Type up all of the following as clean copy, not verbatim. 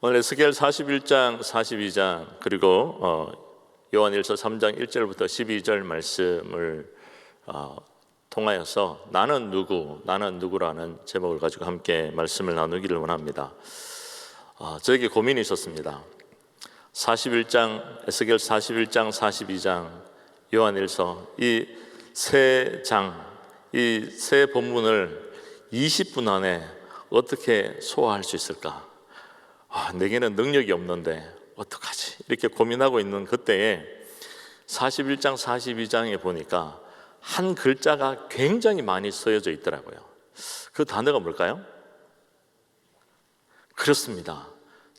오늘 에스겔 41장, 42장 그리고 요한일서 3장 1절부터 12절 말씀을 통하여서 나는 누구라는 제목을 가지고 함께 말씀을 나누기를 원합니다. 저에게 고민이 있었습니다. 41장, 에스겔 41장, 42장, 요한일서 이 세 장, 이 세 본문을 20분 안에 어떻게 소화할 수 있을까? 내게는 능력이 없는데 어떡하지? 이렇게 고민하고 있는 그때에 41장, 42장에 보니까 한 글자가 굉장히 많이 쓰여져 있더라고요. 그 단어가 뭘까요? 그렇습니다.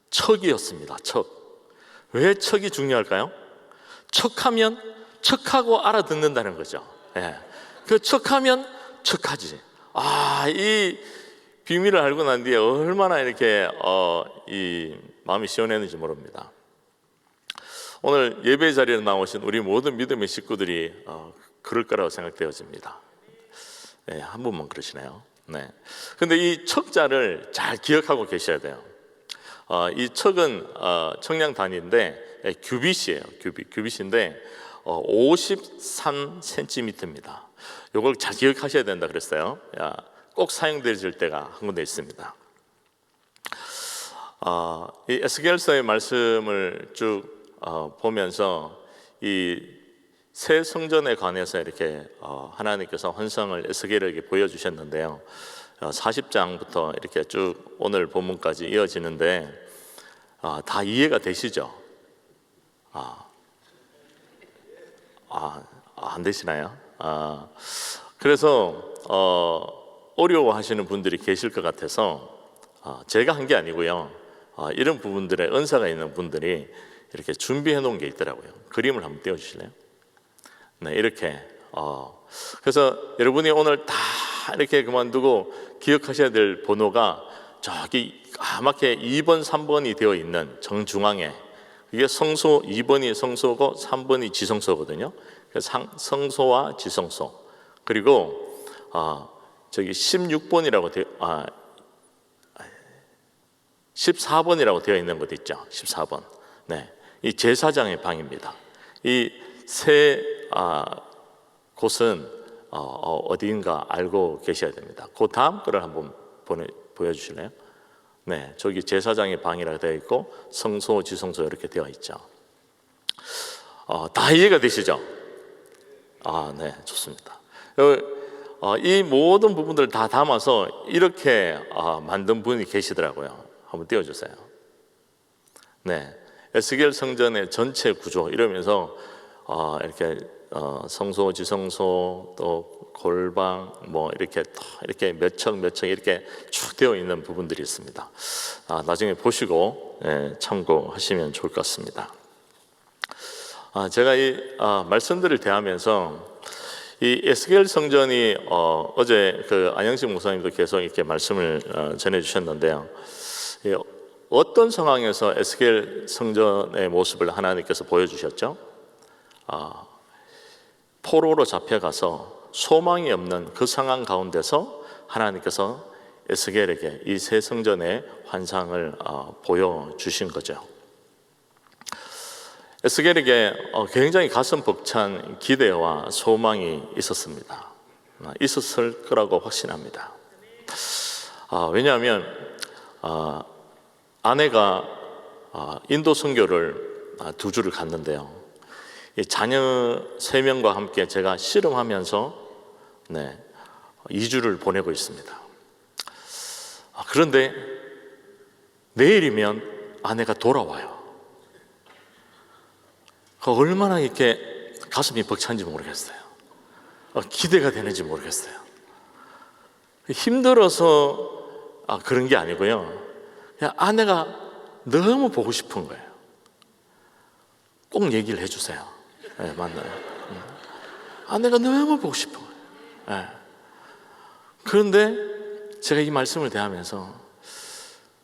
척이었습니다. 척. 왜 척이 중요할까요? 척하면 척하고 알아듣는다는 거죠. 예. 그 척하면 척하지. 이 비밀을 알고 난 뒤에 얼마나 이렇게 이 마음이 시원했는지 모릅니다. 오늘 예배 자리에 나오신 우리 모든 믿음의 식구들이 그럴 거라고 생각되어집니다. 네, 한 분만 그러시네요. 네. 근데 이 척자를 잘 기억하고 계셔야 돼요. 이 척은 청량 단위인데 규빗이에요. 규빗인데 53cm입니다. 이걸 잘 기억하셔야 된다 그랬어요. 꼭 사용되질 때가 한 군데 있습니다. 이 에스겔서의 말씀을 쭉 보면서 이 새 성전에 관해서 이렇게 하나님께서 환상을 에스겔에게 보여주셨는데요. 40장부터 이렇게 쭉 오늘 본문까지 이어지는데 다 이해가 되시죠? 안 되시나요? 그래서 어려워하시는 분들이 계실 것 같아서 제가 한 게 아니고요. 이런 부분들에 은사가 있는 분들이 이렇게 준비해 놓은 게 있더라고요. 그림을 한번 띄워주실래요? 네, 이렇게 그래서 여러분이 오늘 다 이렇게 그만두고 기억하셔야 될 번호가 저기 까맣게 2번, 3번이 되어 있는 정중앙에, 이게 성소 2번이 성소고 3번이 지성소거든요. 그래서 성소와 지성소, 그리고 저기 16번이라고 14번이라고 되어 있는 곳 있죠. 14번. 네, 이 제사장의 방입니다. 이 세 곳은 어디인가 알고 계셔야 됩니다. 그 다음 거를 한번 보여주실래요? 네, 저기 제사장의 방이라고 되어 있고 성소, 지성소 이렇게 되어 있죠. 다 이해가 되시죠? 네, 좋습니다. 이 모든 부분들을 다 담아서 이렇게 만든 분이 계시더라고요. 한번 띄워주세요. 네, 에스겔 성전의 전체 구조 이러면서 이렇게 성소, 지성소, 또 골방 뭐 이렇게 몇 척 이렇게 쭉 되어 있는 부분들이 있습니다. 나중에 보시고 참고하시면 좋을 것 같습니다. 제가 이 말씀들을 대하면서 이 에스겔 성전이 어제 그 안영식 목사님도 계속 이렇게 말씀을 전해주셨는데요. 어떤 상황에서 에스겔 성전의 모습을 하나님께서 보여주셨죠? 포로로 잡혀가서 소망이 없는 그 상황 가운데서 하나님께서 에스겔에게 이 새 성전의 환상을 보여주신 거죠. 에스겔에게 굉장히 가슴 벅찬 기대와 소망이 있었습니다. 있었을 거라고 확신합니다. 왜냐하면 아내가 인도 선교를 2주를 갔는데요. 이 자녀 3명과 함께 제가 씨름하면서 2주를 보내고 있습니다. 그런데 내일이면 아내가 돌아와요. 얼마나 이렇게 가슴이 벅찬지 모르겠어요. 기대가 되는지 모르겠어요. 힘들어서 그런 게 아니고요. 그냥 아내가 너무 보고 싶은 거예요. 꼭 얘기를 해주세요. 네, 맞나요? 아내가 너무 보고 싶은 거예요. 네. 그런데 제가 이 말씀을 대하면서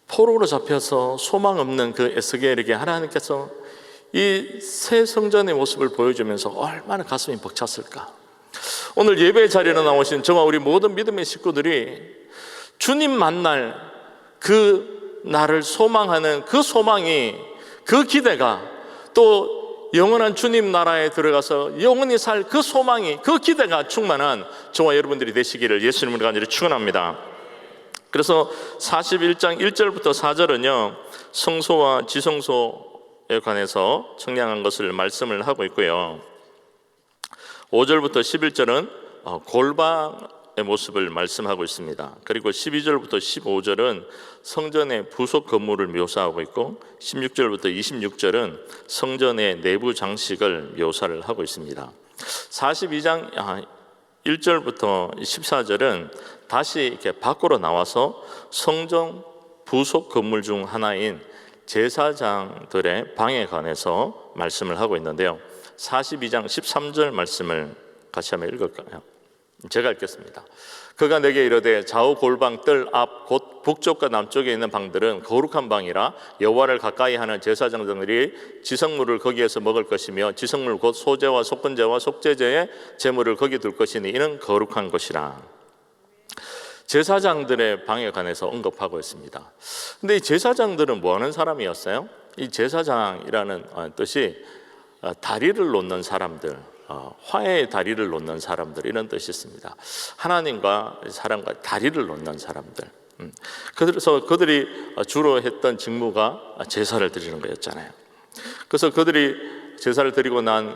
포로로 잡혀서 소망 없는 그 에스겔에게 하나님께서 이 새 성전의 모습을 보여주면서 얼마나 가슴이 벅찼을까. 오늘 예배 자리에 나오신 저와 우리 모든 믿음의 식구들이 주님 만날 그 날을 소망하는 그 소망이, 그 기대가, 또 영원한 주님 나라에 들어가서 영원히 살 그 소망이, 그 기대가 충만한 저와 여러분들이 되시기를 예수님을 간절히 축원합니다. 그래서 41장 1절부터 4절은요 성소와 지성소에 관해서 청량한 것을 말씀을 하고 있고요, 5절부터 11절은 골방의 모습을 말씀하고 있습니다. 그리고 12절부터 15절은 성전의 부속 건물을 묘사하고 있고, 16절부터 26절은 성전의 내부 장식을 묘사를 하고 있습니다. 42장 1절부터 14절은 다시 이렇게 밖으로 나와서 성전 부속 건물 중 하나인 제사장들의 방에 관해서 말씀을 하고 있는데요, 42장 13절 말씀을 같이 한번 읽을까요? 제가 읽겠습니다. 그가 내게 이르되 좌우 골방 뜰 앞 곧 북쪽과 남쪽에 있는 방들은 거룩한 방이라 여호와를 가까이 하는 제사장들이 지성물을 거기에서 먹을 것이며 지성물 곧 소제와 속건제와 속죄제의 제물을 거기 둘 것이니 이는 거룩한 것이라. 제사장들의 방에 관해서 언급하고 있습니다. 근데 이 제사장들은 뭐 하는 사람이었어요? 이 제사장이라는 뜻이 다리를 놓는 사람들, 화해의 다리를 놓는 사람들, 이런 뜻이 있습니다. 하나님과 사람과 다리를 놓는 사람들. 그래서 그들이 주로 했던 직무가 제사를 드리는 거였잖아요. 그래서 그들이 제사를 드리고 난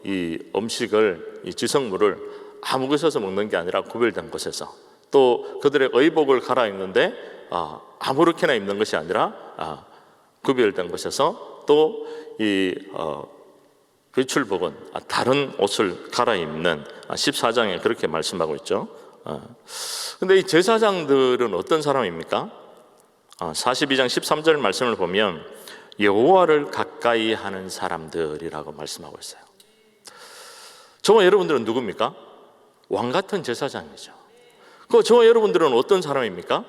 이 음식을, 이 지성물을 아무 곳에서 먹는 게 아니라 구별된 곳에서, 또 그들의 의복을 갈아입는데 아무렇게나 입는 것이 아니라 구별된 곳에서, 또 이 외출복은 다른 옷을 갈아입는, 14장에 그렇게 말씀하고 있죠. 근데 이 제사장들은 어떤 사람입니까? 42장 13절 말씀을 보면 여호와를 가까이 하는 사람들이라고 말씀하고 있어요. 저와 여러분들은 누굽니까? 왕 같은 제사장이죠. 저와 여러분들은 어떤 사람입니까?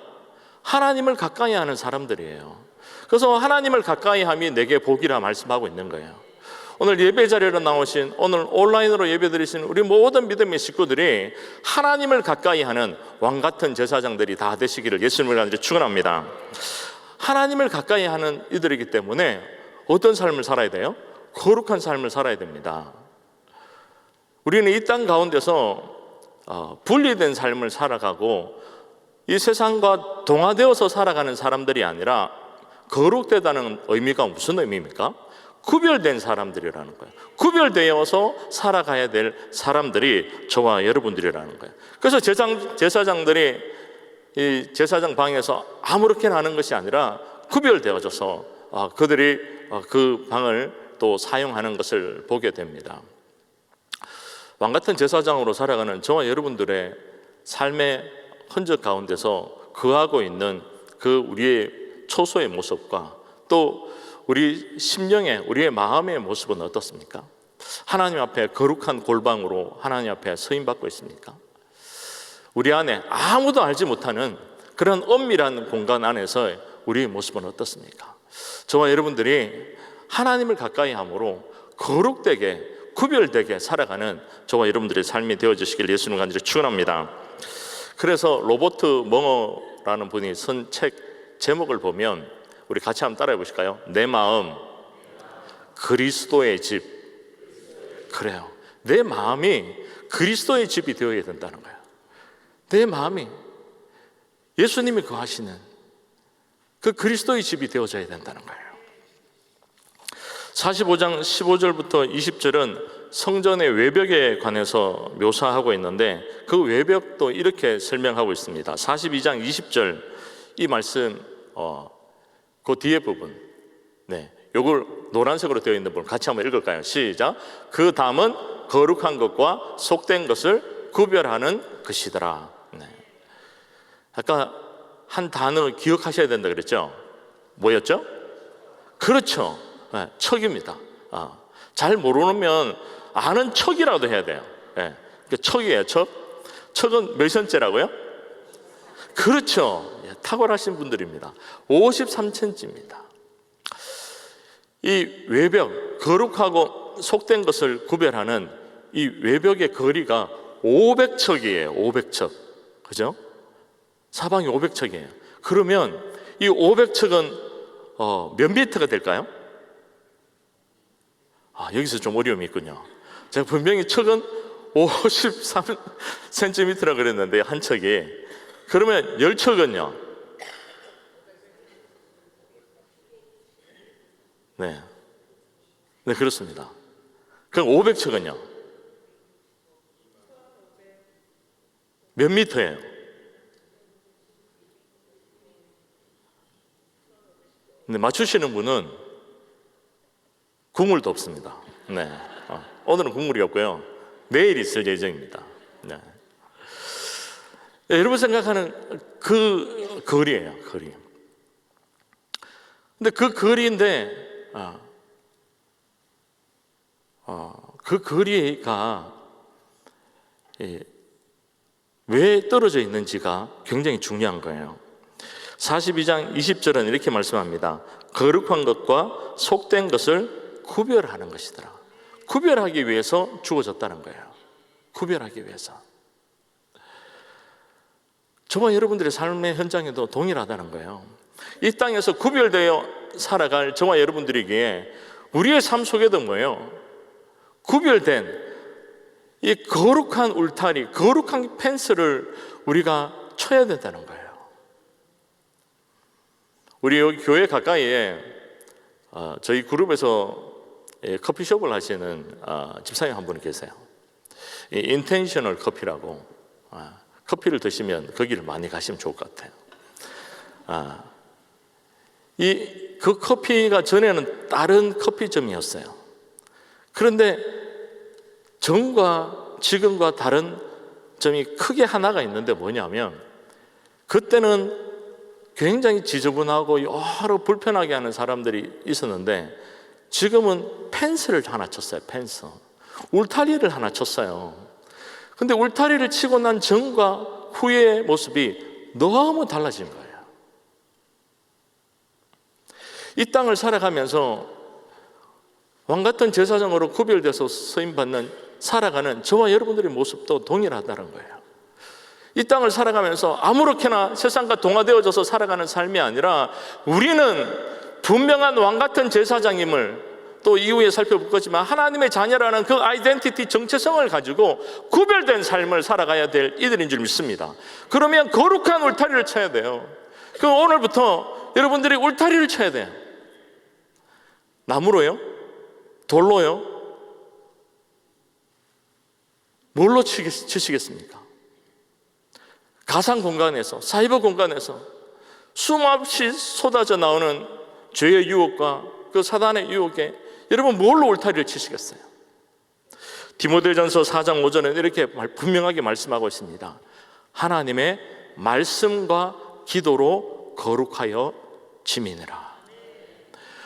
하나님을 가까이 하는 사람들이에요. 그래서 하나님을 가까이 함이 내게 복이라 말씀하고 있는 거예요. 오늘 예배 자리로 나오신, 오늘 온라인으로 예배 드리신 우리 모든 믿음의 식구들이 하나님을 가까이 하는 왕 같은 제사장들이 다 되시기를 예수님을 간절히 축원합니다. 하나님을 가까이 하는 이들이기 때문에 어떤 삶을 살아야 돼요? 거룩한 삶을 살아야 됩니다. 우리는 이 땅 가운데서 분리된 삶을 살아가고 이 세상과 동화되어서 살아가는 사람들이 아니라, 거룩되다는 의미가 무슨 의미입니까? 구별된 사람들이라는 거예요. 구별되어서 살아가야 될 사람들이 저와 여러분들이라는 거예요. 그래서 제사장들이 이 제사장 방에서 아무렇게나 하는 것이 아니라 구별되어져서 그들이 그 방을 또 사용하는 것을 보게 됩니다. 왕 같은 제사장으로 살아가는 저와 여러분들의 삶의 흔적 가운데서 거하고 있는 그 우리의 초소의 모습과 또 우리 심령의, 우리의 마음의 모습은 어떻습니까? 하나님 앞에 거룩한 골방으로 하나님 앞에 서임받고 있습니까? 우리 안에 아무도 알지 못하는 그런 엄밀한 공간 안에서 우리의 모습은 어떻습니까? 저와 여러분들이 하나님을 가까이 함으로 거룩되게, 구별되게 살아가는 저와 여러분들의 삶이 되어주시길 예수님 간절히 축원합니다. 그래서 로버트 멍어라는 분이 쓴 책 제목을 보면 우리 같이 한번 따라해 보실까요? 내 마음 그리스도의 집. 그래요. 내 마음이 그리스도의 집이 되어야 된다는 거예요. 내 마음이 예수님이 거하시는 그 그리스도의 집이 되어져야 된다는 거예요. 45장 15절부터 20절은 성전의 외벽에 관해서 묘사하고 있는데, 그 외벽도 이렇게 설명하고 있습니다. 42장 20절 이 말씀, 그 뒤에 부분, 요걸 노란색으로 되어 있는 부분 같이 한번 읽을까요? 시작. 그 담은 거룩한 것과 속된 것을 구별하는 것이더라. 아까 한 단어 기억하셔야 된다 그랬죠? 뭐였죠? 그렇죠. 척입니다. 잘 모르면 아는 척이라도 해야 돼요. 척이에요, 척. 척은 몇 센치라고요? 그렇죠. 탁월하신 분들입니다. 53cm입니다. 이 외벽, 거룩하고 속된 것을 구별하는 이 외벽의 거리가 500척이에요. 500척. 그죠? 사방이 500척이에요. 그러면 이 500척은 몇 미터가 될까요? 여기서 좀 어려움이 있군요. 제가 분명히 척은 53cm라고 그랬는데 한 척이. 그러면 10척은요? 네, 그렇습니다. 그럼 500척은요? 몇 미터예요? 근데 맞추시는 분은 국물도 없습니다. 네, 오늘은 국물이 없고요. 내일 있을 예정입니다. 네. 여러분 생각하는 그 거리예요, 거리. 근데 그 거리인데, 그 거리가 왜 떨어져 있는지가 굉장히 중요한 거예요. 42장 20절은 이렇게 말씀합니다. 거룩한 것과 속된 것을 구별하는 것이더라. 구별하기 위해서 주어졌다는 거예요. 구별하기 위해서. 저와 여러분들의 삶의 현장에도 동일하다는 거예요. 이 땅에서 구별되어 살아갈 저와 여러분들에게 우리의 삶 속에도 뭐예요? 구별된 이 거룩한 울타리, 거룩한 펜스를 우리가 쳐야 된다는 거예요. 우리 여기 교회 가까이에 저희 그룹에서 커피숍을 하시는 집사님 한 분이 계세요. 인텐셔널 커피라고, 커피를 드시면 거기를 많이 가시면 좋을 것 같아요. 그 커피가 전에는 다른 커피점이었어요. 그런데 전과 지금과 다른 점이 크게 하나가 있는데 뭐냐면, 그때는 굉장히 지저분하고 여러 불편하게 하는 사람들이 있었는데 지금은 펜스를 하나 쳤어요. 펜스, 울타리를 하나 쳤어요. 근데 울타리를 치고 난 전과 후의 모습이 너무 달라진 거예요. 이 땅을 살아가면서 왕같은 제사장으로 구별돼서 쓰임받는 살아가는 저와 여러분들의 모습도 동일하다는 거예요. 이 땅을 살아가면서 아무렇게나 세상과 동화되어져서 살아가는 삶이 아니라 우리는 분명한 왕같은 제사장임을 또 이후에 살펴볼 거지만 하나님의 자녀라는 그 아이덴티티, 정체성을 가지고 구별된 삶을 살아가야 될 이들인 줄 믿습니다. 그러면 거룩한 울타리를 쳐야 돼요. 그럼 오늘부터 여러분들이 울타리를 쳐야 돼요. 나무로요? 돌로요? 뭘로 치시겠습니까? 가상 공간에서, 사이버 공간에서 수없이 쏟아져 나오는 죄의 유혹과 그 사단의 유혹에 여러분 뭘로 울타리를 치시겠어요? 디모데전서 4장 5절에 이렇게 분명하게 말씀하고 있습니다. 하나님의 말씀과 기도로 거룩하여 지미느라.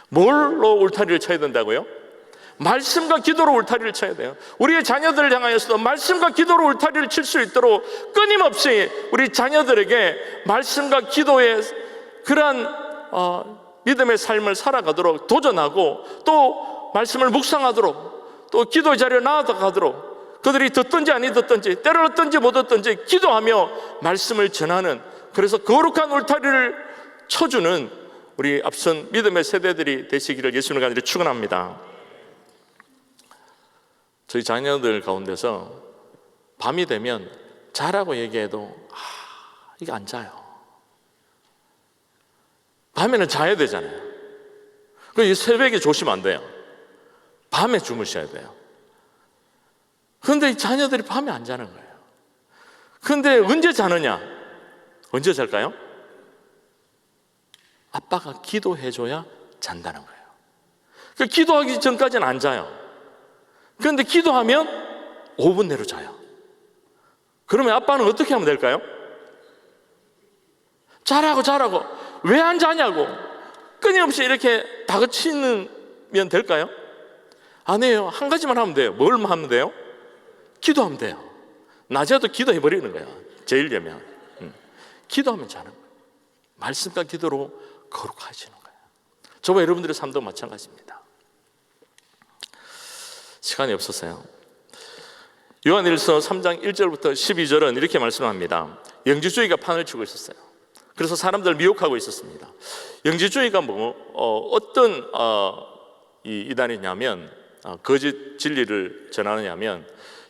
뭘로 울타리를 쳐야 된다고요? 말씀과 기도로 울타리를 쳐야 돼요. 우리의 자녀들을 향하여서도 말씀과 기도로 울타리를 칠 수 있도록 끊임없이 우리 자녀들에게 말씀과 기도의 그러한 믿음의 삶을 살아가도록 도전하고, 또 말씀을 묵상하도록, 또 기도의 자리에 나아가도록, 그들이 듣든지 아니 듣든지, 때를 얻든지 못 얻든지 기도하며 말씀을 전하는, 그래서 거룩한 울타리를 쳐주는 우리 앞선 믿음의 세대들이 되시기를 예수님의 간절히 축원합니다. 저희 자녀들 가운데서 밤이 되면 자라고 얘기해도 이게 안 자요. 밤에는 자야 되잖아요. 그래서 새벽에 조시면 안 돼요. 밤에 주무셔야 돼요. 그런데 이 자녀들이 밤에 안 자는 거예요. 그런데 언제 자느냐? 언제 잘까요? 아빠가 기도해줘야 잔다는 거예요. 그 기도하기 전까지는 안 자요. 그런데 기도하면 5분 내로 자요. 그러면 아빠는 어떻게 하면 될까요? 자라고 왜 안 자냐고 끊임없이 이렇게 다그치면 될까요? 아니에요. 한 가지만 하면 돼요. 뭘 하면 돼요? 기도하면 돼요. 낮에도 기도해버리는 거예요. 제일 되면 기도하면 자는 거예요. 말씀과 기도로 거룩해지는 거예요. 저와 여러분들의 삶도 마찬가지입니다. 시간이 없었어요. 요한일서 3장 1절부터 12절은 이렇게 말씀합니다. 영지주의가 판을 치고 있었어요. 그래서 사람들 미혹하고 있었습니다. 영지주의가 어떤 이단이냐면 거짓 진리를 전하느냐면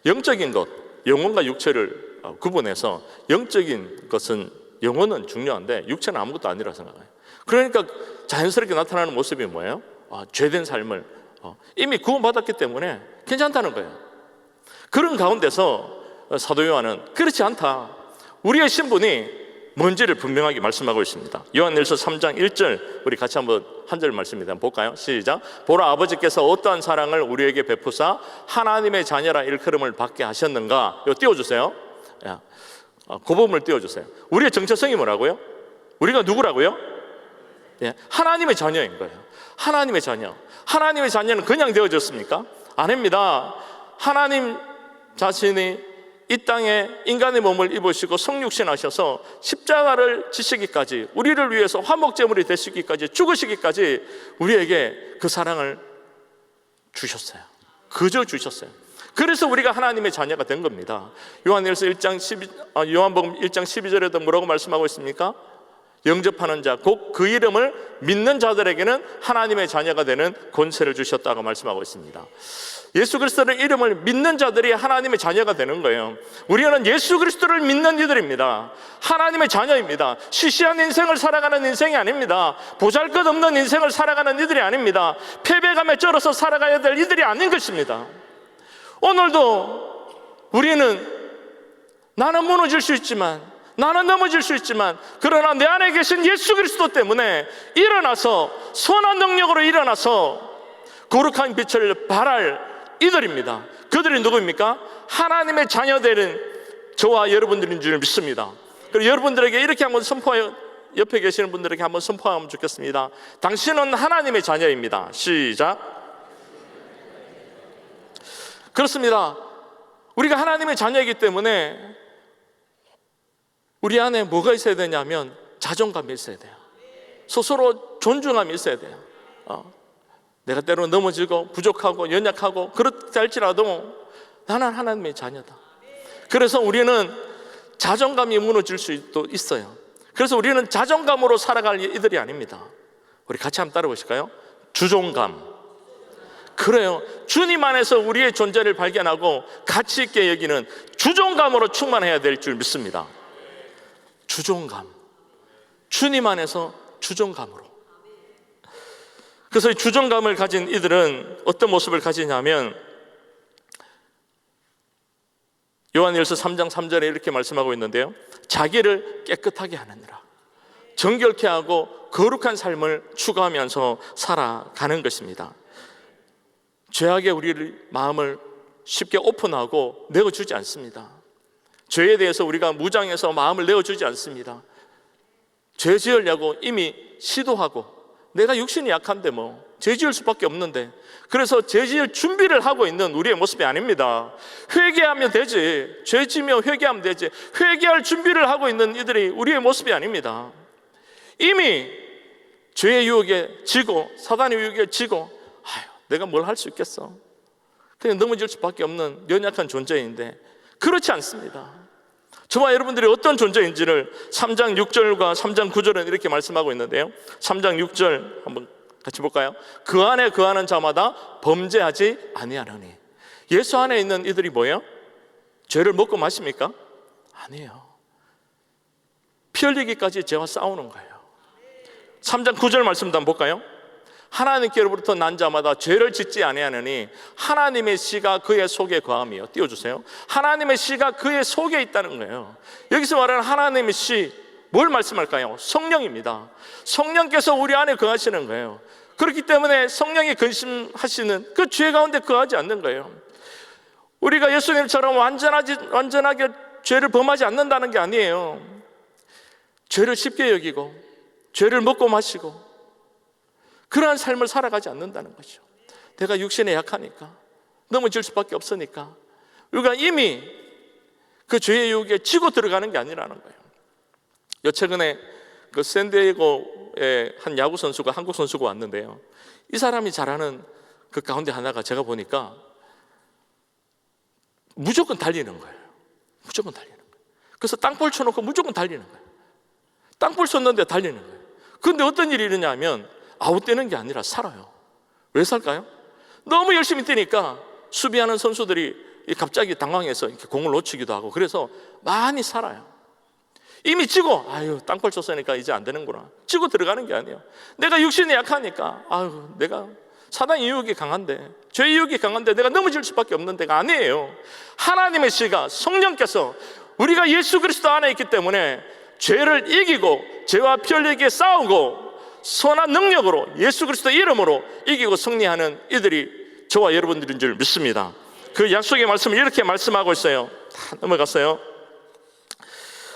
영적인 것, 영혼과 육체를 구분해서 영적인 것은 영혼은 중요한데 육체는 아무것도 아니라 생각해요. 그러니까 자연스럽게 나타나는 모습이 뭐예요? 죄된 삶을 이미 구원받았기 때문에 괜찮다는 거예요. 그런 가운데서 사도 요한은 그렇지 않다. 우리의 신분이 뭔지를 분명하게 말씀하고 있습니다. 요한일서 3장 1절 우리 같이 한번 한 절 말씀입니다. 볼까요? 시작. 보라, 아버지께서 어떠한 사랑을 우리에게 베푸사 하나님의 자녀라 일컬음을 받게 하셨는가. 이거 띄워주세요. 그 부분을 띄워주세요. 우리의 정체성이 뭐라고요? 우리가 누구라고요? 하나님의 자녀인 거예요. 하나님의 자녀. 하나님의 자녀는 그냥 되어졌습니까? 아닙니다. 하나님 자신이 이 땅에 인간의 몸을 입으시고 성육신 하셔서 십자가를 지시기까지, 우리를 위해서 화목제물이 되시기까지, 죽으시기까지 우리에게 그 사랑을 주셨어요. 그저 주셨어요. 그래서 우리가 하나님의 자녀가 된 겁니다. 요한복음 1장 12절에도 뭐라고 말씀하고 있습니까? 영접하는 자, 곧 그 이름을 믿는 자들에게는 하나님의 자녀가 되는 권세를 주셨다고 말씀하고 있습니다. 예수 그리스도의 이름을 믿는 자들이 하나님의 자녀가 되는 거예요. 우리는 예수 그리스도를 믿는 이들입니다. 하나님의 자녀입니다. 시시한 인생을 살아가는 인생이 아닙니다. 보잘것없는 인생을 살아가는 이들이 아닙니다. 패배감에 쩔어서 살아가야 될 이들이 아닌 것입니다. 오늘도 우리는 나는 무너질 수 있지만, 나는 넘어질 수 있지만, 그러나 내 안에 계신 예수 그리스도 때문에 일어나서 선한 능력으로 일어나서 거룩한 빛을 발할 이들입니다. 그들이 누구입니까? 하나님의 자녀들은 저와 여러분들인 줄 믿습니다. 그리고 여러분들에게 이렇게 한번 선포하여, 옆에 계시는 분들에게 한번 선포하면 좋겠습니다. 당신은 하나님의 자녀입니다. 시작. 그렇습니다. 우리가 하나님의 자녀이기 때문에 우리 안에 뭐가 있어야 되냐면 자존감이 있어야 돼요. 스스로 존중감이 있어야 돼요. 내가 때로 넘어지고 부족하고 연약하고 그렇다 할지라도 나는 하나님의 자녀다. 그래서 우리는 자존감이 무너질 수도 있어요. 그래서 우리는 자존감으로 살아갈 이들이 아닙니다. 우리 같이 한번 따라 보실까요? 주존감. 그래요. 주님 안에서 우리의 존재를 발견하고 가치 있게 여기는 주존감으로 충만해야 될 줄 믿습니다. 주존감. 주님 안에서 주존감으로. 그래서 이 주존감을 가진 이들은 어떤 모습을 가지냐면 요한일서 3장 3절에 이렇게 말씀하고 있는데요, 자기를 깨끗하게 하느니라, 정결케 하고 거룩한 삶을 추구하면서 살아가는 것입니다. 죄악에 우리를 마음을 쉽게 오픈하고 내어주지 않습니다. 죄에 대해서 우리가 무장해서 마음을 내어주지 않습니다. 죄 지으려고 이미 시도하고, 내가 육신이 약한데 죄 지을 수밖에 없는데, 그래서 죄 지을 준비를 하고 있는 우리의 모습이 아닙니다. 회개하면 되지, 죄 지며 회개하면 되지, 회개할 준비를 하고 있는 이들이 우리의 모습이 아닙니다. 이미 죄의 유혹에 지고 사단의 유혹에 지고, 내가 뭘 할 수 있겠어, 그냥 넘어질 수밖에 없는 연약한 존재인데, 그렇지 않습니다. 저와 여러분들이 어떤 존재인지를 3장 6절과 3장 9절은 이렇게 말씀하고 있는데요, 3장 6절 한번 같이 볼까요? 그 안에 거하는 자마다 범죄하지 아니하느니. 예수 안에 있는 이들이 뭐예요? 죄를 먹고 마십니까? 아니에요. 피 흘리기까지 죄와 싸우는 거예요. 3장 9절 말씀도 한번 볼까요? 하나님께로부터 난 자마다 죄를 짓지 아니하느니 하나님의 씨가 그의 속에 거함이요. 띄워주세요. 하나님의 씨가 그의 속에 있다는 거예요. 여기서 말하는 하나님의 씨, 뭘 말씀할까요? 성령입니다. 성령께서 우리 안에 거하시는 거예요. 그렇기 때문에 성령이 근심하시는 그 죄 가운데 거하지 않는 거예요. 우리가 예수님처럼 완전하게 죄를 범하지 않는다는 게 아니에요. 죄를 쉽게 여기고 죄를 먹고 마시고 그러한 삶을 살아가지 않는다는 거죠. 내가 육신에 약하니까, 넘어질 수밖에 없으니까 우리가 이미 그 죄의 유혹에 지고 들어가는 게 아니라는 거예요. 최근에 그 샌디에고의 한 야구 선수가, 한국 선수가 왔는데요, 이 사람이 잘하는 그 가운데 하나가 제가 보니까 무조건 달리는 거예요. 무조건 달리는 거예요. 그래서 땅볼 쳐놓고 무조건 달리는 거예요. 땅볼 쳤는데 달리는 거예요. 그런데 어떤 일이 일어나면 아웃되는 게 아니라 살아요. 왜 살까요? 너무 열심히 뛰니까 수비하는 선수들이 갑자기 당황해서 이렇게 공을 놓치기도 하고, 그래서 많이 살아요. 이미 지고 땅볼 쳤으니까 이제 안 되는구나, 지고 들어가는 게 아니에요. 내가 육신이 약하니까 내가 사단의 유혹이 강한데, 죄의 유혹이 강한데 내가 넘어질 수밖에 없는 데가 아니에요. 하나님의 씨가, 성령께서 우리가 예수 그리스도 안에 있기 때문에 죄를 이기고 죄와 피 흘리게 싸우고 선한 능력으로 예수 그리스도 이름으로 이기고 승리하는 이들이 저와 여러분들인 줄 믿습니다. 그 약속의 말씀을 이렇게 말씀하고 있어요. 다 넘어갔어요.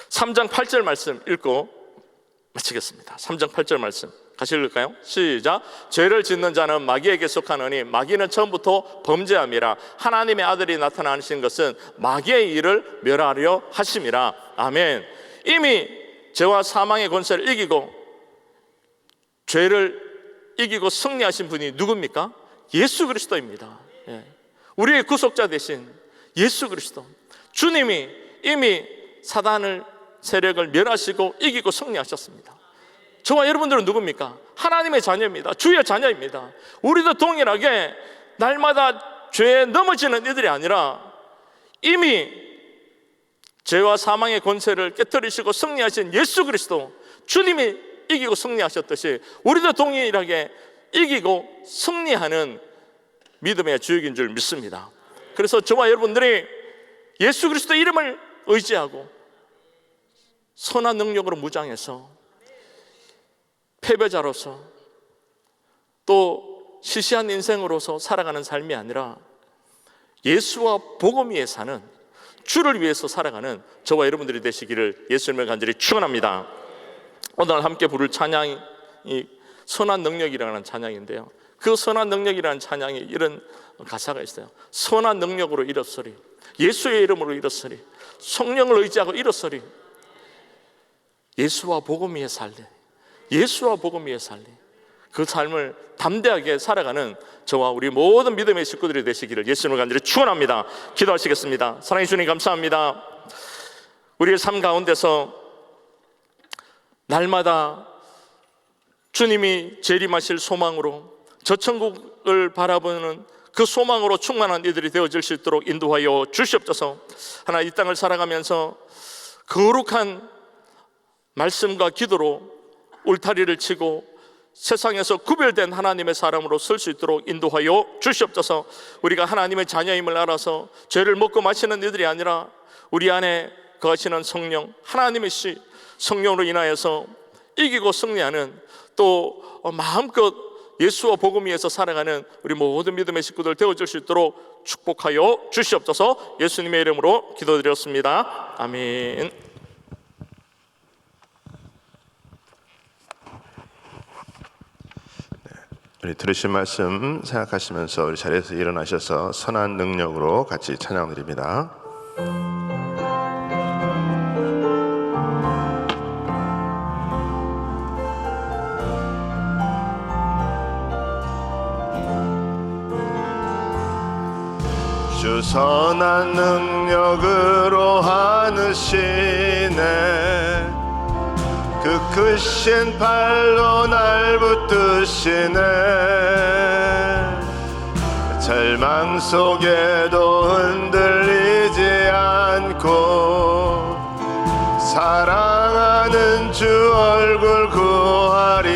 3장 8절 말씀 읽고 마치겠습니다. 3장 8절 말씀 같이 읽을까요? 시작. 죄를 짓는 자는 마귀에게 속하느니 마귀는 처음부터 범죄함이라. 하나님의 아들이 나타나신 것은 마귀의 일을 멸하려 하심이라. 아멘. 이미 죄와 사망의 권세를 이기고 죄를 이기고 승리하신 분이 누굽니까? 예수 그리스도입니다. 우리의 구속자 되신 예수 그리스도, 주님이 이미 사단을, 세력을 멸하시고 이기고 승리하셨습니다. 저와 여러분들은 누굽니까? 하나님의 자녀입니다. 주의 자녀입니다. 우리도 동일하게 날마다 죄에 넘어지는 이들이 아니라 이미 죄와 사망의 권세를 깨뜨리시고 승리하신 예수 그리스도, 주님이 이기고 승리하셨듯이 우리도 동일하게 이기고 승리하는 믿음의 주역인 줄 믿습니다. 그래서 저와 여러분들이 예수 그리스도 이름을 의지하고 선한 능력으로 무장해서 패배자로서 또 시시한 인생으로서 살아가는 삶이 아니라 예수와 복음 위에 사는, 주를 위해서 살아가는 저와 여러분들이 되시기를 예수님을 간절히 축원합니다. 오늘 함께 부를 찬양이 선한 능력이라는 찬양인데요, 그 선한 능력이라는 찬양에 이런 가사가 있어요. 선한 능력으로 일어서리, 예수의 이름으로 일어서리, 성령을 의지하고 일어서리. 예수와 복음 위에 살리, 예수와 복음 위에 살리. 그 삶을 담대하게 살아가는 저와 우리 모든 믿음의 식구들이 되시기를 예수님을 간절히 축원합니다. 기도하시겠습니다. 사랑해 주님 감사합니다. 우리의 삶 가운데서 날마다 주님이 재림하실 소망으로 저 천국을 바라보는 그 소망으로 충만한 이들이 되어질 수 있도록 인도하여 주시옵소서. 하나 이 땅을 살아가면서 거룩한 말씀과 기도로 울타리를 치고 세상에서 구별된 하나님의 사람으로 설 수 있도록 인도하여 주시옵소서. 우리가 하나님의 자녀임을 알아서 죄를 먹고 마시는 이들이 아니라 우리 안에 거하시는 성령, 하나님의 씨, 성령으로 인하여서 이기고 승리하는, 또 마음껏 예수와 복음 위에서 살아가는 우리 모든 믿음의 식구들 되어질 수 있도록 축복하여 주시옵소서. 예수님의 이름으로 기도드렸습니다. 아멘. 우리 들으신 말씀 생각하시면서 우리 자리에서 일어나셔서 선한 능력으로 같이 찬양 드립니다. 주 선한 능력으로 하느시네, 그 크신 팔로 날 붙드시네. 절망 속에도 흔들리지 않고 사랑하는 주 얼굴 구하리.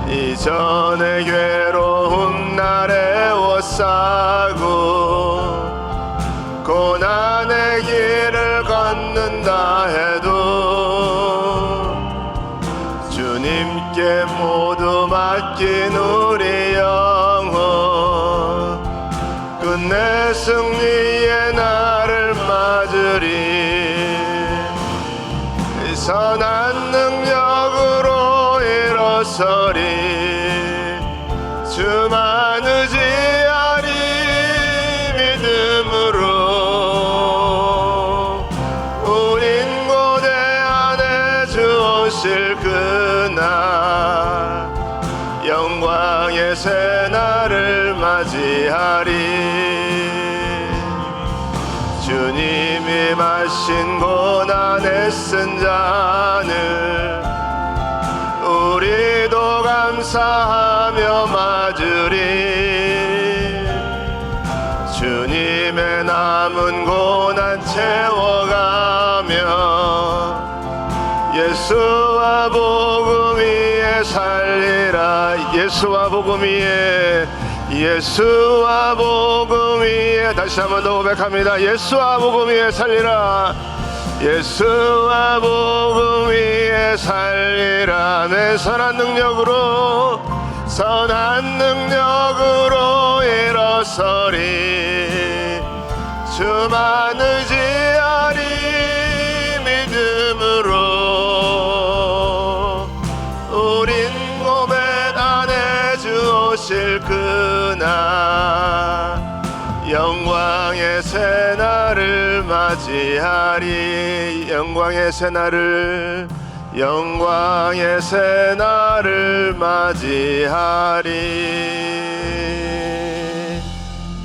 이전의 괴로움 날에 애워싸고 고난의 길을 걷는다 해도 주님께 모두 맡긴 우리 영혼, 끝내 승리의 날을 맞으리. 선한 능력으로 일어서리. 주만 의지하리. 믿음으로 우린 고대 안에 주 오실 그날 영광의 새날을 맞이하리. 주님이 마신 고난 애쓴 자는 우리도 감사하며 맞으리. 주님의 남은 고난 채워가며 예수와 복음 위에 살리라. 예수와 복음 위에, 예수와 복음 위에. 다시 한번 더 고백합니다. 예수와 복음 위에 살리라. 예수와 복음 위에 살리라. 내 선한 능력으로, 선한 능력으로 일어서리. 주만 의지하리. 믿음으로 우린 고백 안에 주 오실 그날 영광의 새날을 맞이하리. 영광의 새날을, 영광의 새날을 맞이하리.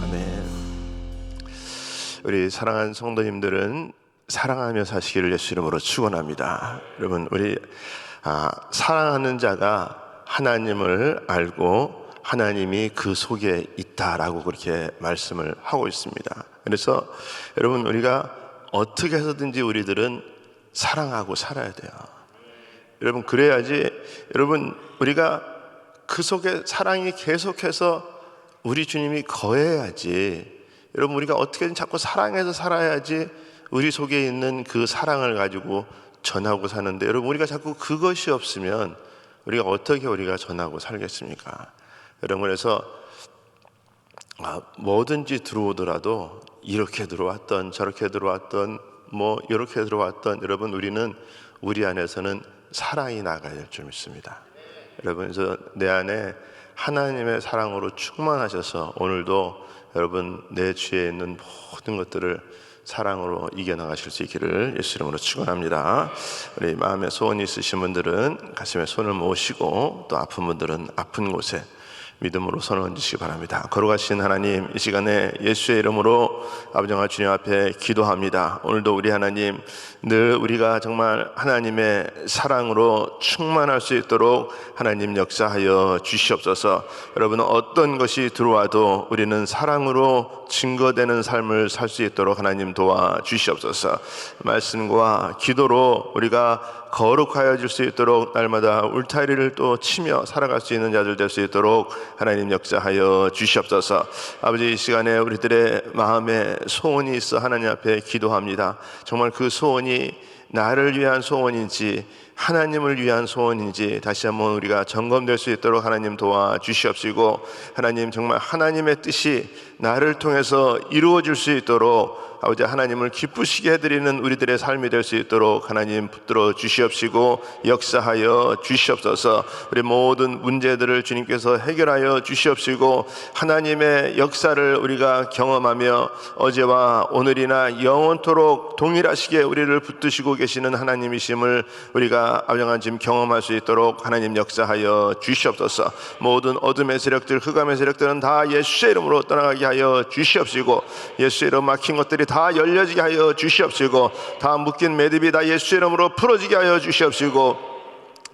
아멘. 우리 사랑하는 성도님들은 사랑하며 사시기를 예수 이름으로 축원합니다. 여러분, 우리 사랑하는 자가 하나님을 알고 하나님이 그 속에 있다라고 그렇게 말씀을 하고 있습니다. 그래서 여러분, 우리가 어떻게 해서든지 우리들은 사랑하고 살아야 돼요. 여러분, 그래야지 여러분 우리가 그 속에 사랑이 계속해서 우리 주님이 거해야지. 여러분, 우리가 어떻게든 자꾸 사랑해서 살아야지 우리 속에 있는 그 사랑을 가지고 전하고 사는데, 여러분 우리가 자꾸 그것이 없으면 우리가 어떻게 우리가 전하고 살겠습니까? 여러분, 그래서 뭐든지 들어오더라도 이렇게 들어왔던 저렇게 들어왔던 뭐 이렇게 들어왔던, 여러분 우리는 우리 안에서는 사랑이 나가야 될 줄 믿습니다. 여러분, 그래서 내 안에 하나님의 사랑으로 충만하셔서 오늘도 여러분 내 주위에 있는 모든 것들을 사랑으로 이겨나가실 수 있기를 예수 이름으로 축원합니다. 우리 마음에 소원이 있으신 분들은 가슴에 손을 모시고, 또 아픈 분들은 아픈 곳에 믿음으로 손을 얹으시기 바랍니다. 거룩하신 하나님, 이 시간에 예수의 이름으로 아버지와 주님 앞에 기도합니다. 오늘도 우리 하나님, 늘 우리가 정말 하나님의 사랑으로 충만할 수 있도록 하나님 역사하여 주시옵소서. 여러분, 어떤 것이 들어와도 우리는 사랑으로 증거되는 삶을 살 수 있도록 하나님 도와주시옵소서. 말씀과 기도로 우리가 거룩하여질 수 있도록 날마다 울타리를 또 치며 살아갈 수 있는 자들 될 수 있도록 하나님 역사하여 주시옵소서. 아버지, 이 시간에 우리들의 마음에 소원이 있어 하나님 앞에 기도합니다. 정말 그 소원이 나를 위한 소원인지 하나님을 위한 소원인지 다시 한번 우리가 점검될 수 있도록 하나님 도와주시옵시고, 하나님 정말 하나님의 뜻이 나를 통해서 이루어질 수 있도록 아버지 하나님을 기쁘시게 해드리는 우리들의 삶이 될 수 있도록 하나님 붙들어 주시옵시고 역사하여 주시옵소서. 우리 모든 문제들을 주님께서 해결하여 주시옵시고, 하나님의 역사를 우리가 경험하며 어제와 오늘이나 영원토록 동일하시게 우리를 붙드시고 계시는 하나님이심을 우리가 아버지 지금 경험할 수 있도록 하나님 역사하여 주시옵소서. 모든 어둠의 세력들, 흑암의 세력들은 다 예수의 이름으로 떠나가게 하여 주시옵시고, 예수의 이름 막힌 것들이 다 열려지게 하여 주시옵시고, 다 묶인 매듭이 다 예수의 이름으로 풀어지게 하여 주시옵시고,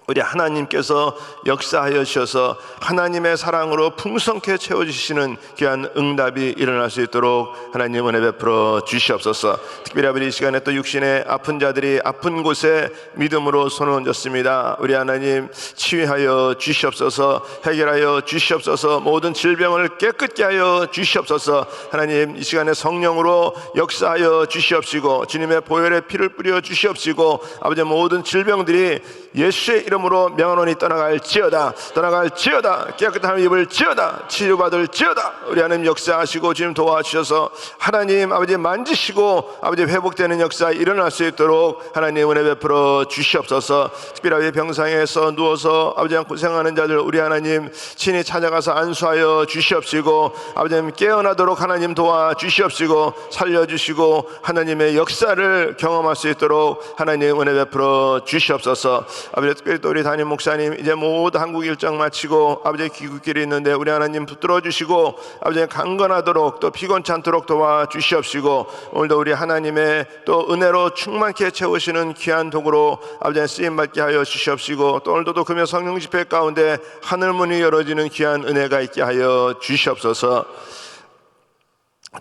우리 하나님께서 역사하여 주셔서 하나님의 사랑으로 풍성케 채워주시는 귀한 응답이 일어날 수 있도록 하나님 은혜 베풀어 주시옵소서. 특별히 아버지, 이 시간에 또 육신의 아픈 자들이 아픈 곳에 믿음으로 손을 얹었습니다. 우리 하나님 치유하여 주시옵소서. 해결하여 주시옵소서. 모든 질병을 깨끗게 하여 주시옵소서. 하나님, 이 시간에 성령으로 역사하여 주시옵시고, 주님의 보혈의 피를 뿌려 주시옵시고, 아버지 모든 질병들이 예수의 이름으로 명하노니 떠나갈지어다, 떠나갈지어다, 깨끗함을 입을지어다, 치유받을지어다. 우리 하나님 역사하시고 주님 도와주셔서 하나님 아버지 만지시고 아버지 회복되는 역사 일어날 수 있도록 하나님 은혜 베풀어 주시옵소서. 특별히 병상에서 누워서 아버지 고생하는 자들 우리 하나님 친히 찾아가서 안수하여 주시옵시고, 아버지 깨어나도록 하나님 도와주시옵시고 살려주시고 하나님의 역사를 경험할 수 있도록 하나님 은혜 베풀어 주시옵소서. 아버지 특별히 또 우리 담임 목사님 이제 모두 한국 일정 마치고 아버지 귀국길에 있는데 우리 하나님 붙들어 주시고 아버지 강건하도록 또 피곤치 않도록 도와 주시옵시고 오늘도 우리 하나님의 또 은혜로 충만케 채우시는 귀한 도구로 아버지 쓰임 받게 하여 주시옵시고 또 오늘도 금요 성령 집회 가운데 하늘문이 열어지는 귀한 은혜가 있게 하여 주시옵소서.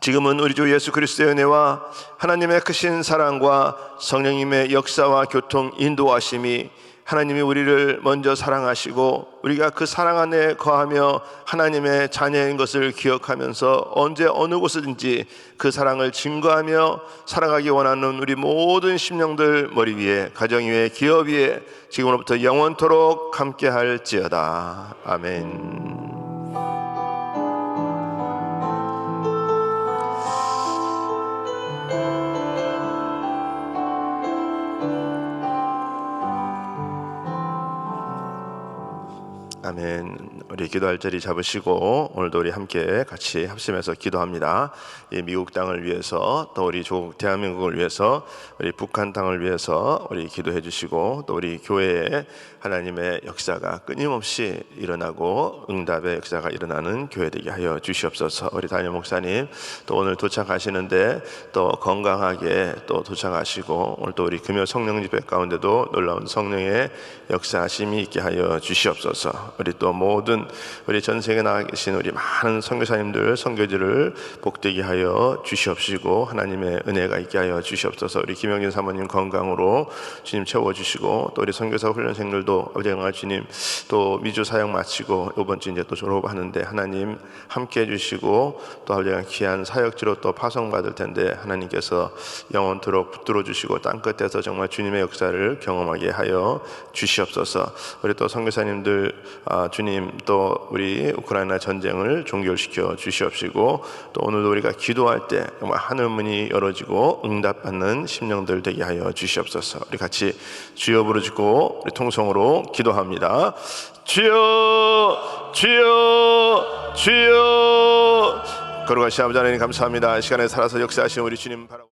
지금은 우리 주 예수 그리스도의 은혜와 하나님의 크신 사랑과 성령님의 역사와 교통 인도하심이 하나님이 우리를 먼저 사랑하시고 우리가 그 사랑 안에 거하며 하나님의 자녀인 것을 기억하면서 언제 어느 곳이든지 그 사랑을 증거하며 살아가기 원하는 우리 모든 심령들 머리 위에 가정 위에 기업 위에 지금으로부터 영원토록 함께 할지어다. 아멘. 아멘. 우리 기도할 자리 잡으시고 오늘도 우리 함께 같이 합심해서 기도합니다. 이 미국 땅을 위해서 또 우리 조국 대한민국을 위해서 우리 북한 땅을 위해서 우리 기도해 주시고 또 우리 교회에 하나님의 역사가 끊임없이 일어나고 응답의 역사가 일어나는 교회 되게 하여 주시옵소서. 우리 담임 목사님 또 오늘 도착하시는데 또 건강하게 또 도착하시고 오늘 또 우리 금요 성령 집회 가운데도 놀라운 성령의 역사하심이 있게 하여 주시옵소서. 우리 또 모든 우리 전 세계에 나가 계신 우리 많은 선교사님들 선교지를 복되게 하여 주시옵시고 하나님의 은혜가 있게 하여 주시옵소서. 우리 김영진 사모님 건강으로 주님 채워주시고 또 우리 선교사 훈련생들도 아버지 영광 주님 또 미주 사역 마치고 이번 주 이제 또 졸업하는데 하나님 함께 해주시고 또 아버지 귀한 사역지로 또 파송받을 텐데 하나님께서 영원토록 붙들어 주시고 땅끝에서 정말 주님의 역사를 경험하게 하여 주시옵소서. 우리 또 선교사님들 주님 또 우리 우크라이나 전쟁을 종결시켜 주시옵시고 또 오늘도 우리가 기도할 때 정말 하늘문이 열어지고 응답받는 심령들 되게 하여 주시옵소서. 우리 같이 주여 부르짖고 우리 통성으로 기도합니다. 주여 주여 주여. 거룩하신 아버지 하나님 감사합니다. 이 시간에 살아서 역사하신 우리 주님 바라고